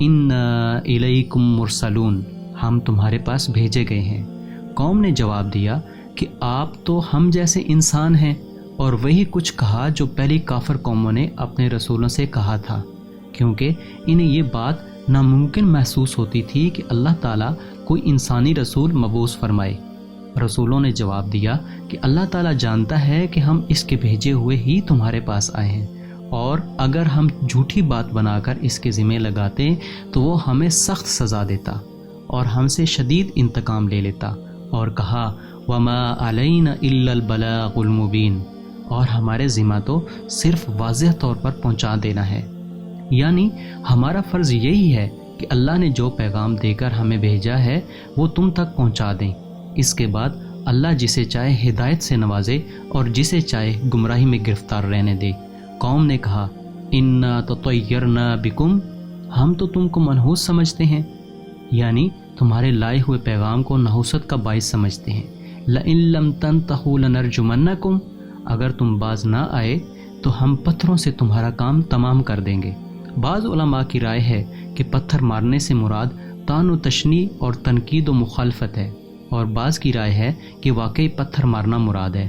انا الیکم مرسلون، ہم تمہارے پاس بھیجے گئے ہیں۔ قوم نے جواب دیا کہ آپ تو ہم جیسے انسان ہیں، اور وہی کچھ کہا جو پہلی کافر قوموں نے اپنے رسولوں سے کہا تھا، کیونکہ انہیں یہ بات ناممکن محسوس ہوتی تھی کہ اللہ تعالیٰ کوئی انسانی رسول مبعوث فرمائے۔ رسولوں نے جواب دیا کہ اللہ تعالیٰ جانتا ہے کہ ہم اس کے بھیجے ہوئے ہی تمہارے پاس آئے ہیں، اور اگر ہم جھوٹی بات بنا کر اس کے ذمہ لگاتے تو وہ ہمیں سخت سزا دیتا اور ہم سے شدید انتقام لے لیتا، اور کہا وَمَا عَلَيْنَا إِلَّا الْبَلَاغُ الْمُبِينُ، اور ہمارے ذمہ تو صرف واضح طور پر پہنچا دینا ہے، یعنی ہمارا فرض یہی ہے کہ اللہ نے جو پیغام دے کر ہمیں بھیجا ہے وہ تم تک پہنچا دیں۔ اس کے بعد اللہ جسے چاہے ہدایت سے نوازے اور جسے چاہے گمراہی میں گرفتار رہنے دے۔ قوم نے کہا اِنَّا تَطَيَّرْنَا بِكُمْ، ہم تو تم کو منحوس سمجھتے ہیں، یعنی تمہارے لائے ہوئے پیغام کو نحوست کا باعث سمجھتے ہیں۔ لَإِن لَّمْ تَنْتَهُوا لَنَرْجُمَنَّكُمْ، اگر تم باز نہ آئے تو ہم پتھروں سے تمہارا کام تمام کر دیں گے۔ بعض علماء کی رائے ہے کہ پتھر مارنے سے مراد طعن و تشنیع اور تنقید و مخالفت ہے، اور بعض کی رائے ہے کہ واقعی پتھر مارنا مراد ہے۔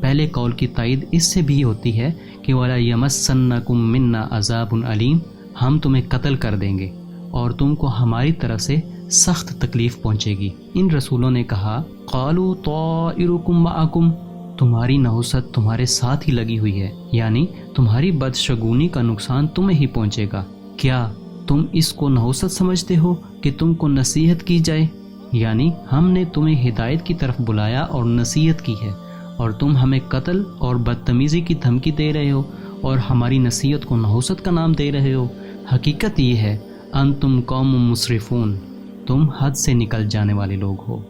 پہلے قول کی تائید اس سے بھی ہوتی ہے کہ وَلَا يَمَسَّنَّكُم مِّنَّا عَذَابٌ أَلِيمٌ، ہم تمہیں قتل کر دیں گے اور تم کو ہماری طرف سے سخت تکلیف پہنچے گی۔ ان رسولوں نے کہا قَالُوا طَائِرُكُم مَّعَكُمْ، تمہاری نحوست تمہارے ساتھ ہی لگی ہوئی ہے، یعنی تمہاری بدشگونی کا نقصان تمہیں ہی پہنچے گا۔ کیا تم اس کو نحوست سمجھتے ہو کہ تم کو نصیحت کی جائے؟ یعنی ہم نے تمہیں ہدایت کی طرف بلایا اور نصیحت کی ہے، اور تم ہمیں قتل اور بدتمیزی کی دھمکی دے رہے ہو اور ہماری نصیحت کو نحوست کا نام دے رہے ہو۔ حقیقت یہ ہے انتم قوم مسرفون، تم حد سے نکل جانے والے لوگ ہو۔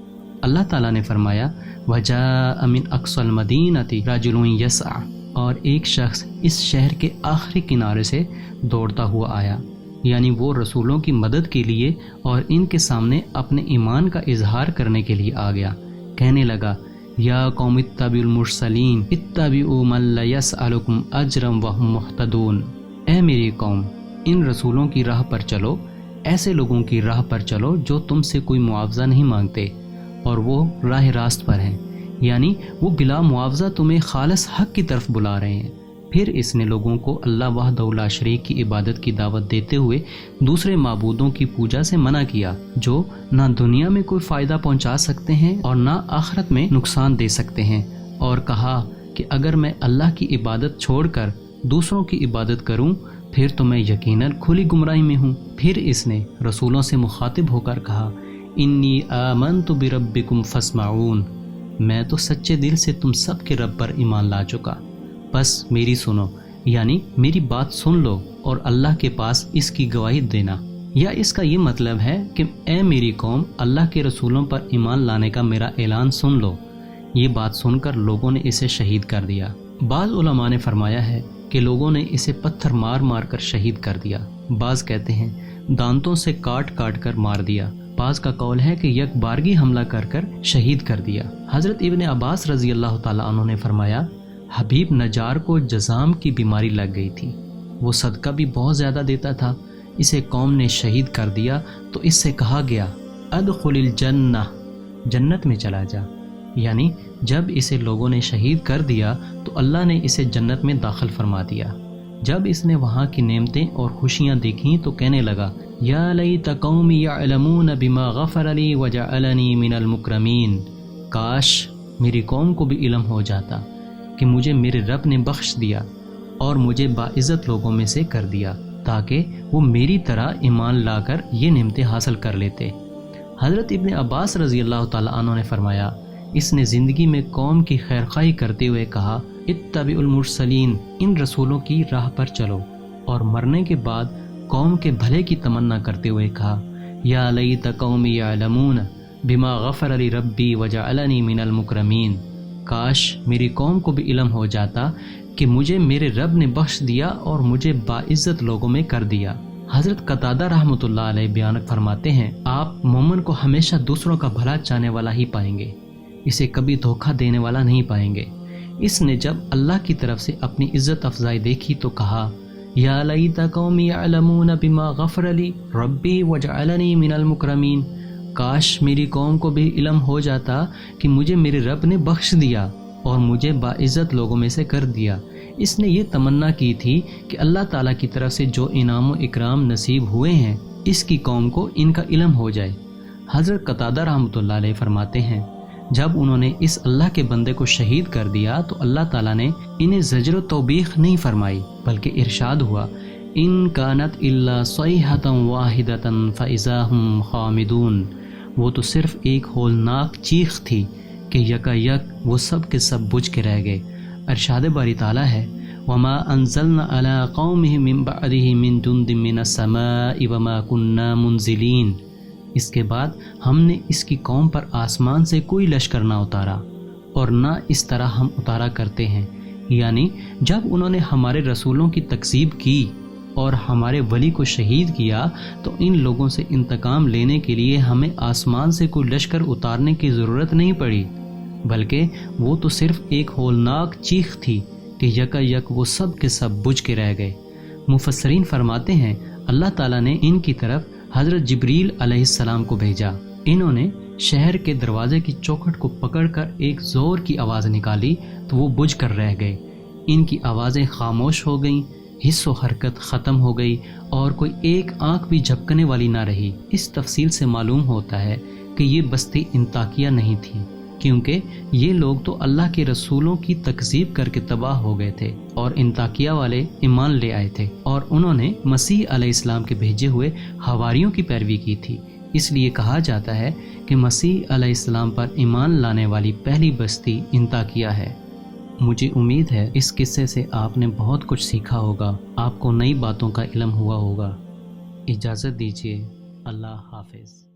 اللہ تعالیٰ نے فرمایا وَجَاءَ مِنْ أَقْصَى الْمَدِينَةِ رَجُلٌ يَسْعَىٰ، اور ایک شخص اس شہر کے آخری کنارے سے دوڑتا ہوا آیا، یعنی وہ رسولوں کی مدد کے لیے اور ان کے سامنے اپنے ایمان کا اظہار کرنے کے لیے آ گیا۔ کہنے لگا یا قوم اتبعوا المرسلین اتبعوا من لا يسألكم اجرا وهم مهتدون، اے میری قوم ان رسولوں کی راہ پر چلو، ایسے لوگوں کی راہ پر چلو جو تم سے کوئی معاوضہ نہیں مانگتے اور وہ راہ راست پر ہیں، یعنی وہ بلا معاوضہ تمہیں خالص حق کی طرف بلا رہے ہیں۔ پھر اس نے لوگوں کو اللہ وحدہ لا شریک کی عبادت کی دعوت دیتے ہوئے دوسرے معبودوں کی پوجا سے منع کیا جو نہ دنیا میں کوئی فائدہ پہنچا سکتے ہیں اور نہ آخرت میں نقصان دے سکتے ہیں، اور کہا کہ اگر میں اللہ کی عبادت چھوڑ کر دوسروں کی عبادت کروں پھر تو میں یقیناً کھلی گمراہی میں ہوں۔ پھر اس نے رسولوں سے مخاطب ہو کر کہا انی آمنت بربکم فاسمعون، میں تو سچے دل سے تم سب کے رب پر ایمان لا چکا، بس میری سنو، یعنی میری بات سن لو اور اللہ کے پاس اس کی گواہی دینا۔ یا اس کا یہ مطلب ہے کہ اے میری قوم اللہ کے رسولوں پر ایمان لانے کا میرا اعلان سن لو۔ یہ بات سن کر لوگوں نے اسے شہید کر دیا۔ بعض علماء نے فرمایا ہے کہ لوگوں نے اسے پتھر مار مار کر شہید کر دیا، بعض کہتے ہیں دانتوں سے کاٹ کاٹ کر مار دیا، بعض کا قول ہے کہ یک بارگی حملہ کر کر شہید کر دیا۔ حضرت ابن عباس رضی اللہ تعالیٰ عنہ نے فرمایا حبیب نجار کو جزام کی بیماری لگ گئی تھی، وہ صدقہ بھی بہت زیادہ دیتا تھا، اسے قوم نے شہید کر دیا تو اس سے کہا گیا ادخل الجنہ، جنت میں چلا جا، یعنی جب اسے لوگوں نے شہید کر دیا تو اللہ نے اسے جنت میں داخل فرما دیا۔ جب اس نے وہاں کی نعمتیں اور خوشیاں دیکھیں تو کہنے لگا یا لیت قومی یعلمون بما غفر لی وجعلنی من المکرمین، کاش میری قوم کو بھی علم ہو جاتا کہ مجھے میرے رب نے بخش دیا اور مجھے باعزت لوگوں میں سے کر دیا تاکہ وہ میری طرح ایمان لا کر یہ نعمتیں حاصل کر لیتے۔ حضرت ابن عباس رضی اللہ تعالیٰ عنہ نے فرمایا اس نے زندگی میں قوم کی خیرخواہی کرتے ہوئے کہا اتبعوا المرسلین، ان رسولوں کی راہ پر چلو، اور مرنے کے بعد قوم کے بھلے کی تمنا کرتے ہوئے کہا یا لیت قومی یعلمون بما غفر لی ربی وجعلنی من المکرمین، کاش میری قوم کو بھی علم ہو جاتا کہ مجھے میرے رب نے بخش دیا اور مجھے باعزت لوگوں میں کر دیا۔ حضرت قتادہ رحمۃ اللہ علیہ بیان فرماتے ہیں آپ مومن کو ہمیشہ دوسروں کا بھلا چاہنے والا ہی پائیں گے، اسے کبھی دھوکہ دینے والا نہیں پائیں گے۔ اس نے جب اللہ کی طرف سے اپنی عزت افزائی دیکھی تو کہا یا لیت قومی یعلمون بما غفر لی ربی وجعلنی من المکرمین، کاش میری قوم کو بھی علم ہو جاتا کہ مجھے میرے رب نے بخش دیا اور مجھے باعزت لوگوں میں سے کر دیا۔ اس نے یہ تمنا کی تھی کہ اللہ تعالیٰ کی طرف سے جو انعام و اکرام نصیب ہوئے ہیں اس کی قوم کو ان کا علم ہو جائے۔ حضرت قتادہ رحمۃ اللہ علیہ فرماتے ہیں جب انہوں نے اس اللہ کے بندے کو شہید کر دیا تو اللہ تعالیٰ نے انہیں زجر و توبیخ نہیں فرمائی بلکہ ارشاد ہوا ان کانت الا صیحۃ واحدۃ فاذا هم خامدون، وہ تو صرف ایک ہولناک چیخ تھی کہ یکا یک وہ سب کے سب بجھ کے رہ گئے۔ ارشاد باری تعالیٰ ہے وما انزلنا علی قومہ من بعدہ من جند من السماء وما کننا منزلین، اس کے بعد ہم نے اس کی قوم پر آسمان سے کوئی لشکر نہ اتارا اور نہ اس طرح ہم اتارا کرتے ہیں، یعنی جب انہوں نے ہمارے رسولوں کی تکذیب کی اور ہمارے ولی کو شہید کیا تو ان لوگوں سے انتقام لینے کے لیے ہمیں آسمان سے کوئی لشکر اتارنے کی ضرورت نہیں پڑی، بلکہ وہ تو صرف ایک ہولناک چیخ تھی کہ یکا یک وہ سب کے سب بجھ کے رہ گئے۔ مفسرین فرماتے ہیں اللہ تعالیٰ نے ان کی طرف حضرت جبریل علیہ السلام کو بھیجا، انہوں نے شہر کے دروازے کی چوکھٹ کو پکڑ کر ایک زور کی آواز نکالی تو وہ بجھ کر رہ گئے، ان کی آوازیں خاموش ہو گئیں، حس و حرکت ختم ہو گئی اور کوئی ایک آنکھ بھی جھپکنے والی نہ رہی۔ اس تفصیل سے معلوم ہوتا ہے کہ یہ بستی انطاکیہ نہیں تھی، کیونکہ یہ لوگ تو اللہ کے رسولوں کی تکذیب کر کے تباہ ہو گئے تھے اور انطاکیہ والے ایمان لے آئے تھے اور انہوں نے مسیح علیہ السلام کے بھیجے ہوئے حواریوں کی پیروی کی تھی۔ اس لیے کہا جاتا ہے کہ مسیح علیہ السلام پر ایمان لانے والی پہلی بستی انطاکیہ ہے۔ مجھے امید ہے اس قصے سے آپ نے بہت کچھ سیکھا ہوگا، آپ کو نئی باتوں کا علم ہوا ہوگا۔ اجازت دیجیے، اللہ حافظ۔